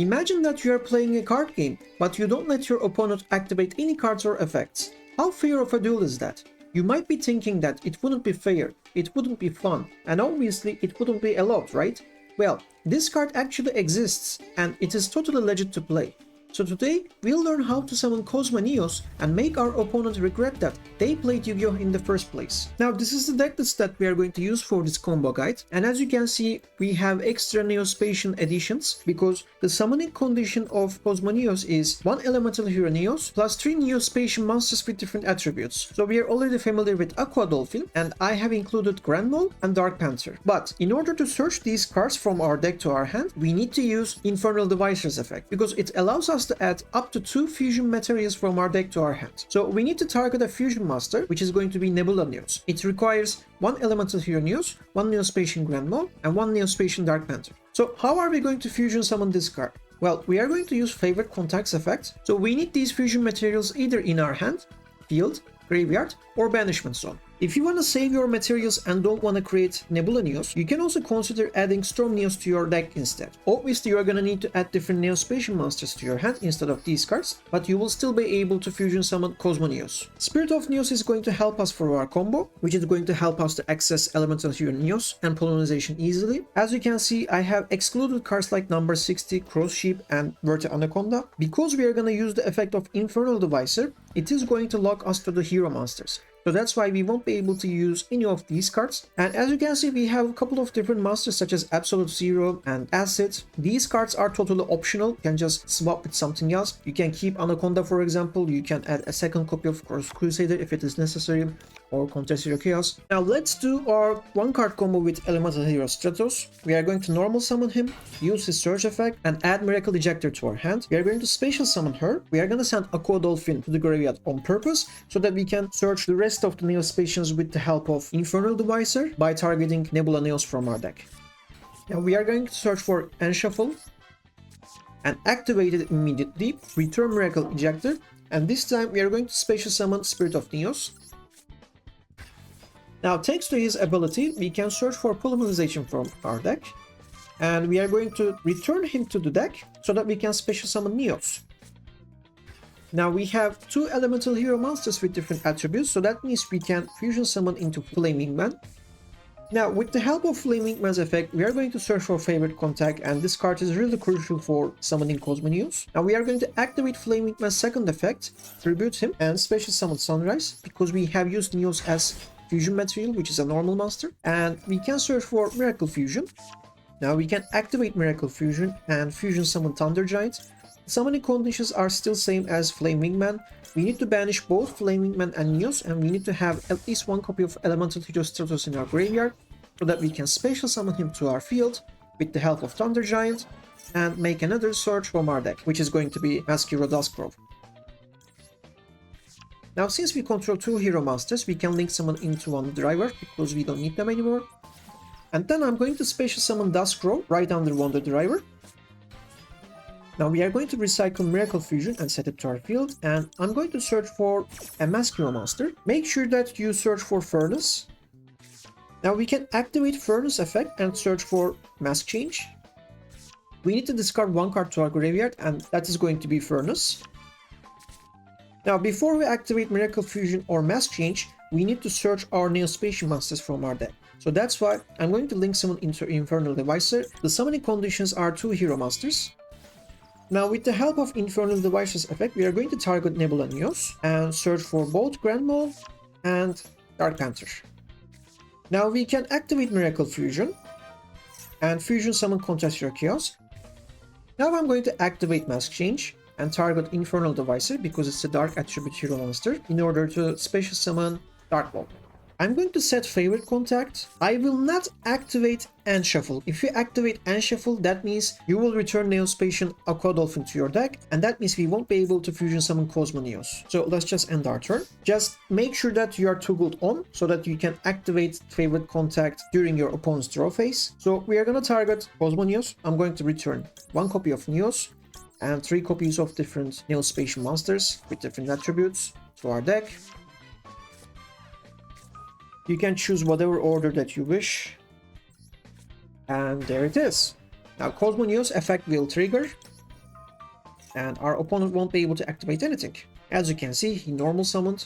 Imagine that you are playing a card game, but you don't let your opponent activate any cards or effects. How fair of a duel is that? You might be thinking that it wouldn't be fair, it wouldn't be fun, and obviously it wouldn't be allowed, right? Well, this card actually exists, and it is totally legit to play. So today, we'll learn how to summon Cosmo Neos and make our opponent regret that they played Yugioh in the first place. Now, this is the deck list that we are going to use for this combo guide, and as you can see, we have extra Neo-Spacian additions because the summoning condition of Cosmo Neos is 1 Elemental HERO Neos plus 3 Neo-Spacian monsters with different attributes. So we are already familiar with Aqua Dolphin, and I have included Grand Mole and Dark Panther. But in order to search these cards from our deck to our hand, we need to use Infernal Devices effect because it allows us to add up to 2 fusion materials from our deck to our hand. So we need to target a fusion master, which is going to be Nebula Neos. It requires 1 Elemental HERO Neos, 1 Neo-Spacian Grand Mole, and 1 Neo-Spacian Dark Panther. So how are we going to fusion summon this card? Well, we are going to use favorite contacts effect. So we need these fusion materials either in our hand, field, graveyard, or banishment zone. If you want to save your materials and don't want to create Nebula Neos, you can also consider adding Storm Neos to your deck instead. Obviously, you are going to need to add different Neo-Spacian monsters to your hand instead of these cards, but you will still be able to fusion summon Cosmo Neos. Spirit of Neos is going to help us for our combo, which is going to help us to access Elemental HERO Neos and Polonization easily. As you can see, I have excluded cards like number 60, Cross Sheep, and Verti Anaconda. Because we are going to use the effect of Infernal Devicer, it is going to lock us to the hero monsters. So that's why we won't be able to use any of these cards. And as you can see, we have a couple of different monsters such as Absolute Zero and Acid. These cards are totally optional. You can just swap with something else. You can keep Anaconda, for example. You can add a second copy of Crusader if it is necessary, or Contest Hero Chaos. Now let's do our one card combo with Elemental Hero Stratos. We are going to normal summon him, use his Surge effect, and add Miracle Ejector to our hand. We are going to special summon her. We are going to send Aqua Dolphin to the graveyard on purpose so that we can search the rest of the Neo-Spacians with the help of Infernal Devicer by targeting Nebula Neos from our deck. Now we are going to search for Unshuffle and activate it immediately, return Miracle Ejector, and this time we are going to special summon Spirit of Neos. Now, thanks to his ability, we can search for Polymerization from our deck, and we are going to return him to the deck so that we can special summon Neos. Now we have 2 Elemental Hero monsters with different attributes, so that means we can fusion summon into Flaming Man. Now, with the help of Flaming Man's effect, we are going to search for favorite contact, and this card is really crucial for summoning Cosmo Neos. Now we are going to activate Flaming Man's second effect, tribute him, and special summon Sunrise, because we have used Neos as fusion material, which is a normal monster, and we can search for Miracle Fusion. Now we can activate Miracle Fusion and fusion summon Thunder Giant. Summoning conditions are still same as Flaming Man. We need to banish both Flaming Man and Neos, and we need to have at least 1 copy of Elemental HERO Stratos in our graveyard so that we can special summon him to our field with the help of Thunder Giant and make another search from our deck, which is going to be Master Duel Duskgrove. Now, since we control 2 hero monsters, we can link summon into one driver because we don't need them anymore. And then I'm going to special summon Duskgrove right under Wonder Driver. Now we are going to recycle Miracle Fusion and set it to our field, and I'm going to search for a Mask Hero monster. Make sure that you search for Furnace. Now we can activate Furnace effect and search for Mask Change. We need to discard 1 card to our graveyard, and that is going to be Furnace. Now before we activate Miracle Fusion or Mask Change, we need to search our Neo-Spacian monsters from our deck. So that's why I'm going to link summon into Infernal Devicer. The summoning conditions are 2 hero monsters. Now with the help of Infernal Devices effect, we are going to target Nebula Neos and search for both Grand Mole and Dark Panther. Now we can activate Miracle Fusion and fusion summon Contest Hero Chaos. Now I'm going to activate Mask Change and target Infernal Devicer because it's a Dark Attribute Hero monster in order to special summon Dark Mole. I'm going to set favorite contact. I will not activate Unshuffle. If you activate Unshuffle, that means you will return Neo-Spacian Aqua Dolphin to your deck, and that means we won't be able to fusion summon Cosmo Neos. So let's just end our turn. Just make sure that you are toggled on so that you can activate favorite contact during your opponent's draw phase. So we are going to target Cosmo Neos. I'm going to return 1 copy of Neos and 3 copies of different Neo-Spacian monsters with different attributes to our deck. You can choose whatever order that you wish. And there it is. Now Cosmo Neos effect will trigger. and our opponent won't be able to activate anything. As you can see, he normal summoned.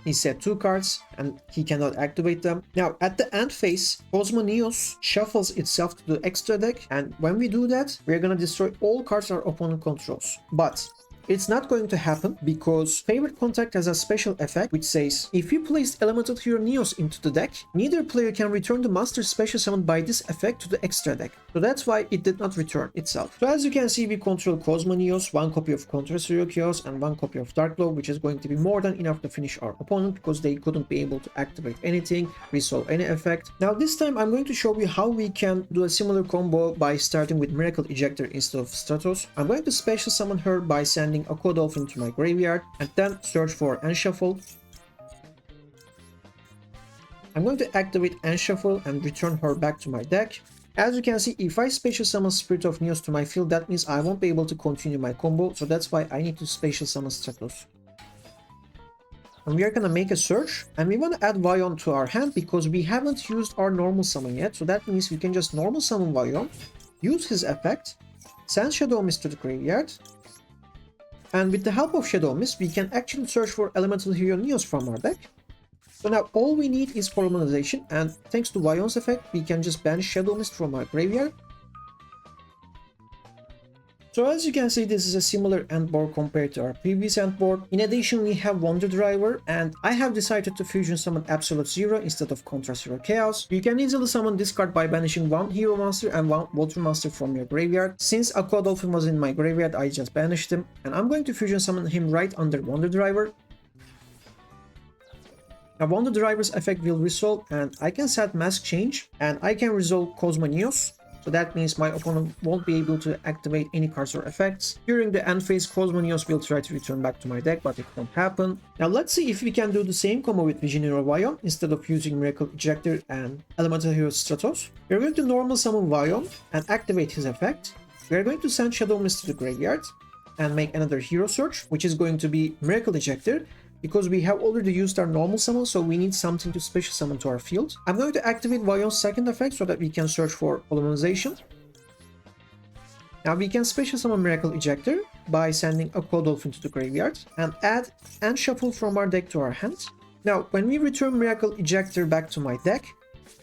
He set 2 cards and he cannot activate them. Now at the end phase, Cosmo Neos shuffles itself to the extra deck, and when we do that, we're gonna destroy all cards our opponent controls. But it's not going to happen because Favorite Contact has a special effect which says if you placed Elemental HERO Neos into the deck, neither player can return the Master Special Summon by this effect to the extra deck. So that's why it did not return itself. So as you can see, we control Cosmo Neos, 1 copy of Contrast Yugioh, and 1 copy of Dark Glow, which is going to be more than enough to finish our opponent because they couldn't be able to activate anything, resolve any effect. Now this time I'm going to show you how we can do a similar combo by starting with Miracle Ejector instead of Stratos. I'm going to special summon her by sending a Dolphin to my graveyard and then search for Unshuffle. I'm going to activate Unshuffle and return her back to my deck. As you can see, if I special summon Spirit of Neos to my field, that means I won't be able to continue my combo, so that's why I need to special summon Stratos. And we are gonna make a search, and we want to add Vyon to our hand because we haven't used our normal summon yet, so that means we can just normal summon Vyon, use his effect, send Shadow Mist to the graveyard, and with the help of Shadow Mist, we can actually search for Elemental HERO Neos from our deck. So now all we need is Polymerization, and thanks to Vyon's effect, we can just banish Shadow Mist from our graveyard. So as you can see, this is a similar end board compared to our previous end board. In addition, we have Wonder Driver, and I have decided to fusion summon Absolute Zero instead of Contrast Hero Chaos. You can easily summon this card by banishing 1 Hero Monster and 1 Water Monster from your graveyard. Since Aqua Dolphin was in my graveyard, I just banished him, and I'm going to fusion summon him right under Wonder Driver. Now Wonder Driver's effect will resolve, and I can set Mask Change, and I can resolve Cosmo Neos. So that means my opponent won't be able to activate any cards or effects. During the end phase, Cosmo Neos will try to return back to my deck, but it won't happen. Now let's see if we can do the same combo with Vision Hero Vyon instead of using Miracle Ejector and Elemental Hero Stratos. We're going to normal summon Vyon and activate his effect. We're going to send Shadow Mist to the graveyard and make another hero search, which is going to be Miracle Ejector. Because we have already used our normal summon, so we need something to special summon to our field. I'm going to activate Vyon's second effect so that we can search for Polymerization. Now we can special summon Miracle Ejector by sending Aqua Dolphin to the graveyard and add and shuffle from our deck to our hand. Now when we return Miracle Ejector back to my deck,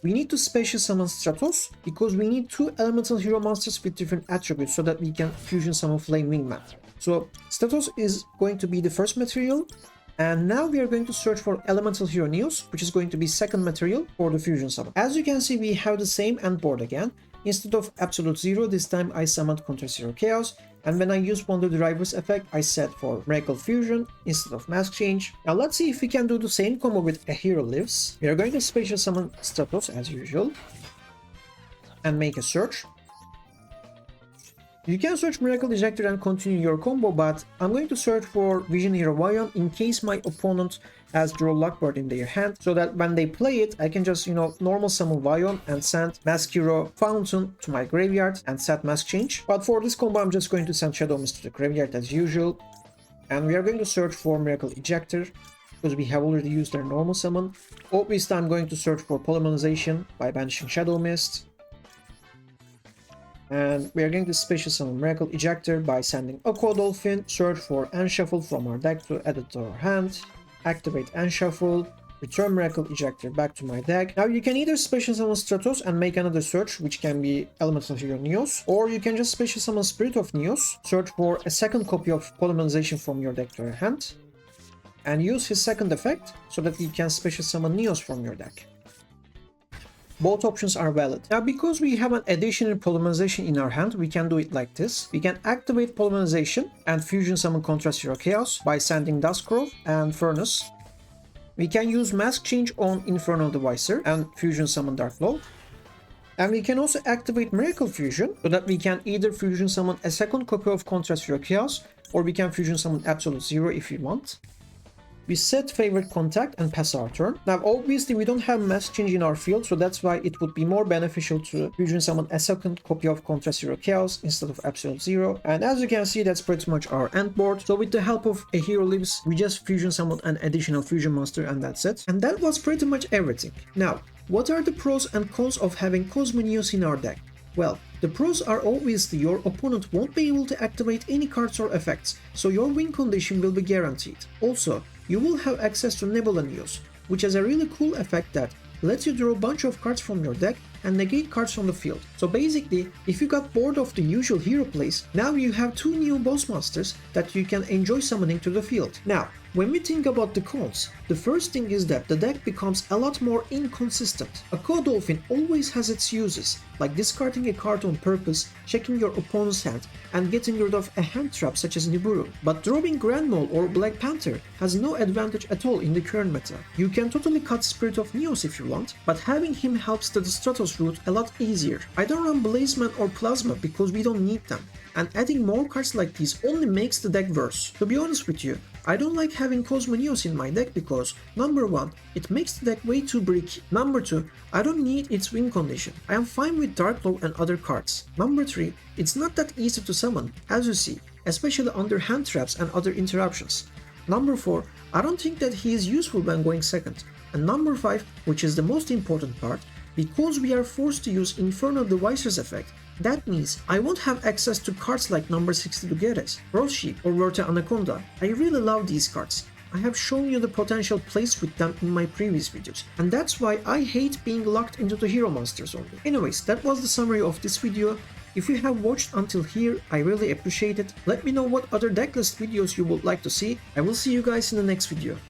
we need to special summon Stratos because we need 2 Elemental Hero monsters with different attributes so that we can fusion summon Flame Wingman. So Stratos is going to be the first material. And now we are going to search for Elemental HERO Neos, which is going to be second material for the fusion summon. As you can see, we have the same end board again. Instead of Absolute Zero, this time I summoned Contrast Hero Chaos, and when I use Wonder Driver's effect, I set for Miracle Fusion instead of Mask Change. Now let's see if we can do the same combo with A Hero Lives. We are going to special summon Stratos as usual, and make a search. You can search Miracle Ejector and continue your combo, but I'm going to search for Vision Hero Vyon in case my opponent has Draw Lockbird in their hand, so that when they play it, I can just, normal summon Vyon and send Mask Hero Fountain to my graveyard and set Mask Change. But for this combo, I'm just going to send Shadow Mist to the graveyard as usual. And we are going to search for Miracle Ejector, because we have already used our normal summon. Obviously, I'm going to search for Polymerization by banishing Shadow Mist. And we are going to special summon Miracle Ejector by sending Aqua Dolphin, search for Unshuffle from our deck to add it to our hand, activate Unshuffle, return Miracle Ejector back to my deck. Now you can either special summon Stratos and make another search, which can be Elemental HERO Neos, or you can just special summon Spirit of Neos, search for a second copy of Polymerization from your deck to your hand, and use his second effect so that you can special summon Neos from your deck. Both options are valid. Now because we have an additional Polymerization in our hand, we can do it like this. We can activate Polymerization and fusion summon Contrast Hero Chaos by sending Dustgrove and Furnace. We can use Mask Change on Infernal Devicer and fusion summon Dark Glow. And we can also activate Miracle Fusion so that we can either fusion summon a second copy of Contrast Hero Chaos, or we can fusion summon Absolute Zero if we want. We set Favorite Contact and pass our turn. Now obviously we don't have Mask Change in our field, so that's why it would be more beneficial to fusion summon a second copy of Contrast Hero Chaos instead of Absolute Zero. And as you can see, that's pretty much our end board. So with the help of A Hero Lives, we just fusion summon an additional fusion monster and that's it. And that was pretty much everything. Now, what are the pros and cons of having Cosmo Neos in our deck? Well, the pros are obviously your opponent won't be able to activate any cards or effects, so your win condition will be guaranteed. Also, you will have access to Nebula Neos, which has a really cool effect that lets you draw a bunch of cards from your deck and negate cards from the field. So basically, if you got bored of the usual hero plays, now you have 2 new boss monsters that you can enjoy summoning to the field. Now, when we think about the cons, the first thing is that the deck becomes a lot more inconsistent. A Godolphin always has its uses, like discarding a card on purpose, checking your opponent's hand, and getting rid of a hand trap such as Nibiru. But dropping Grand Mole or Black Panther has no advantage at all in the current meta. You can totally cut Spirit of Neos if you want, but having him helps the Stratos route a lot easier. I don't run Blazeman or Plasma because we don't need them, and adding more cards like these only makes the deck worse. To be honest with you, I don't like having Cosmo Neos in my deck because, number 1, it makes the deck way too bricky. Number 2, I don't need its win condition. I am fine with Dark Law and other cards. Number 3, it's not that easy to summon, as you see, especially under hand traps and other interruptions. Number 4, I don't think that he is useful when going second. And number 5, which is the most important part, because we are forced to use Infernal Devices effect, that means I won't have access to cards like number 60 Lugeres, Rose Sheep or Werte Anaconda. I really love these cards. I have shown you the potential plays with them in my previous videos, and that's why I hate being locked into the hero monsters only. Anyways, that was the summary of this video. If you have watched until here, I really appreciate it. Let me know what other decklist videos you would like to see. I will see you guys in the next video.